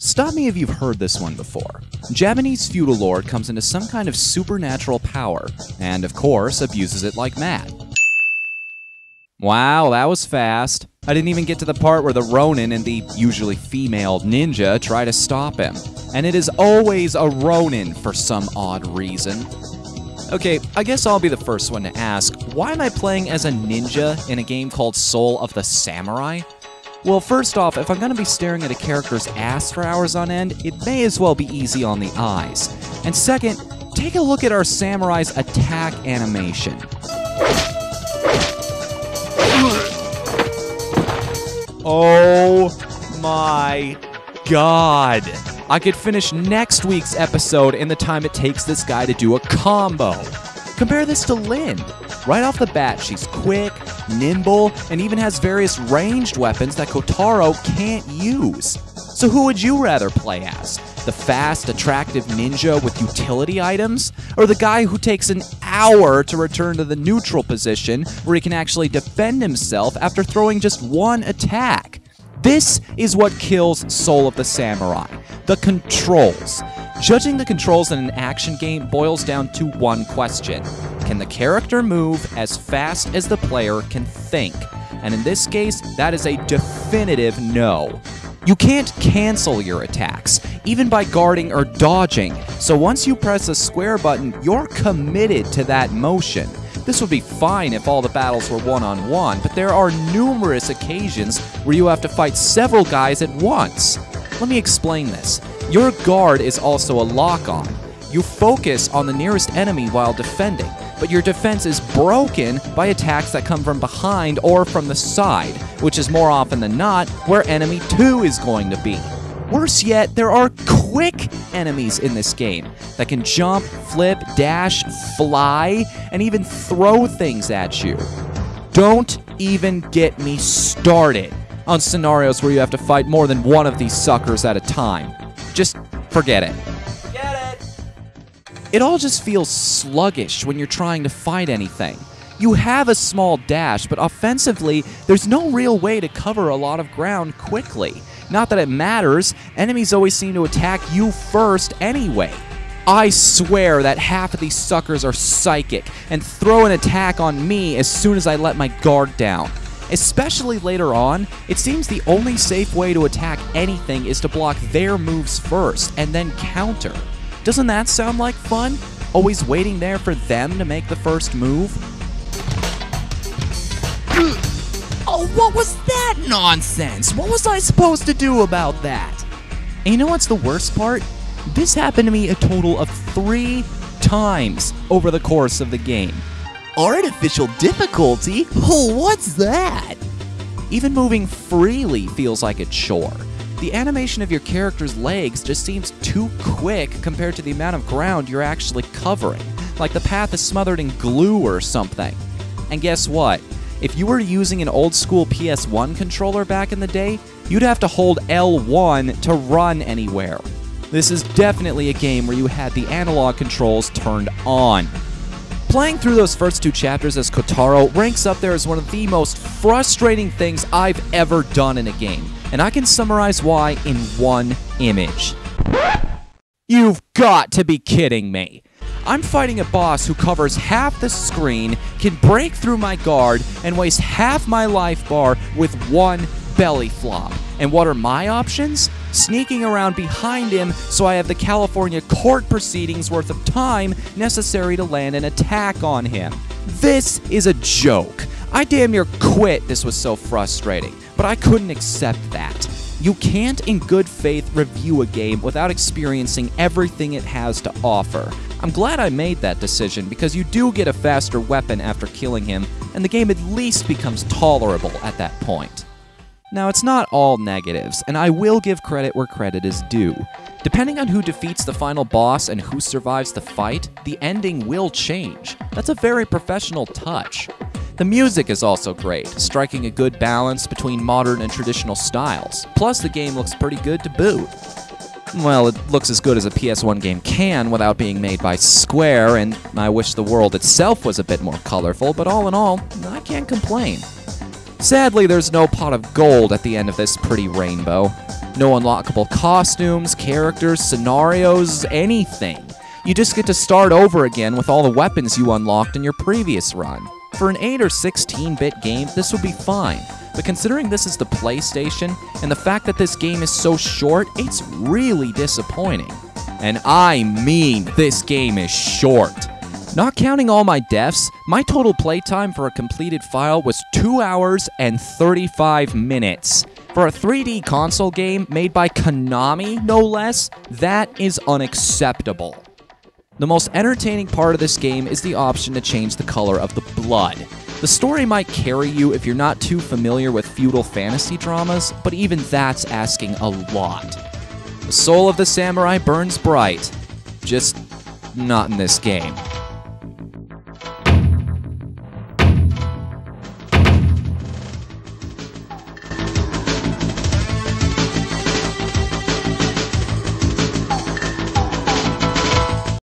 Stop me if you've heard this one before. Japanese feudal lord comes into some kind of supernatural power, and of course abuses it like mad. Wow, that was fast. I didn't even get to the part where the Ronin and the usually female ninja try to stop him. And it is always a Ronin for some odd reason. Okay, I guess I'll be the first one to ask, why am I playing as a ninja in a game called Soul of the Samurai? Well, first off, if I'm going to be staring at a character's ass for hours on end, it may as well be easy on the eyes. And second, take a look at our samurai's attack animation. Oh my god. I could finish next week's episode in the time it takes this guy to do a combo. Compare this to Lynn. Right off the bat, she's quick, nimble, and even has various ranged weapons that Kotaro can't use. So who would you rather play as? The fast, attractive ninja with utility items? Or the guy who takes an hour to return to the neutral position where he can actually defend himself after throwing just one attack? This is what kills Soul of the Samurai. The controls. Judging the controls in an action game boils down to one question. Can the character move as fast as the player can think? And in this case, that is a definitive no. You can't cancel your attacks, even by guarding or dodging, so once you press a square button, you're committed to that motion. This would be fine if all the battles were one-on-one, but there are numerous occasions where you have to fight several guys at once. Let me explain this. Your guard is also a lock-on. You focus on the nearest enemy while defending, but your defense is broken by attacks that come from behind or from the side, which is more often than not where enemy 2 is going to be. Worse yet, there are quick enemies in this game that can jump, flip, dash, fly, and even throw things at you. Don't even get me started on scenarios where you have to fight more than one of these suckers at a time. Just forget it. Forget it! It all just feels sluggish when you're trying to fight anything. You have a small dash, but offensively, there's no real way to cover a lot of ground quickly. Not that it matters, enemies always seem to attack you first anyway. I swear that half of these suckers are psychic and throw an attack on me as soon as I let my guard down. Especially later on, it seems the only safe way to attack anything is to block their moves first and then counter. Doesn't that sound like fun? Always waiting there for them to make the first move? Oh, what was that nonsense? What was I supposed to do about that? And you know what's the worst part? This happened to me a total of 3 times over the course of the game. Artificial difficulty? Oh, what's that? Even moving freely feels like a chore. The animation of your character's legs just seems too quick compared to the amount of ground you're actually covering, like the path is smothered in glue or something. And guess what? If you were using an old-school PS1 controller back in the day, you'd have to hold L1 to run anywhere. This is definitely a game where you had the analog controls turned on. Playing through those first 2 chapters as Kotaro ranks up there as one of the most frustrating things I've ever done in a game, and I can summarize why in one image. You've got to be kidding me! I'm fighting a boss who covers half the screen, can break through my guard, and waste half my life bar with one belly flop. And what are my options? Sneaking around behind him so I have the California court proceedings worth of time necessary to land an attack on him. This is a joke. I damn near quit, this was so frustrating, but I couldn't accept that. You can't in good faith review a game without experiencing everything it has to offer. I'm glad I made that decision because you do get a faster weapon after killing him, and the game at least becomes tolerable at that point. Now, it's not all negatives, and I will give credit where credit is due. Depending on who defeats the final boss and who survives the fight, the ending will change. That's a very professional touch. The music is also great, striking a good balance between modern and traditional styles. Plus, the game looks pretty good to boot. Well, it looks as good as a PS1 game can without being made by Square, and I wish the world itself was a bit more colorful, but all in all, I can't complain. Sadly, there's no pot of gold at the end of this pretty rainbow. No unlockable costumes, characters, scenarios, anything. You just get to start over again with all the weapons you unlocked in your previous run. For an 8 or 16-bit game, this would be fine. But considering this is the PlayStation, and the fact that this game is so short, it's really disappointing. And I mean this game is short. Not counting all my deaths, my total playtime for a completed file was 2 hours and 35 minutes. For a 3D console game made by Konami, no less, that is unacceptable. The most entertaining part of this game is the option to change the color of the blood. The story might carry you if you're not too familiar with feudal fantasy dramas, but even that's asking a lot. The soul of the samurai burns bright, just not in this game.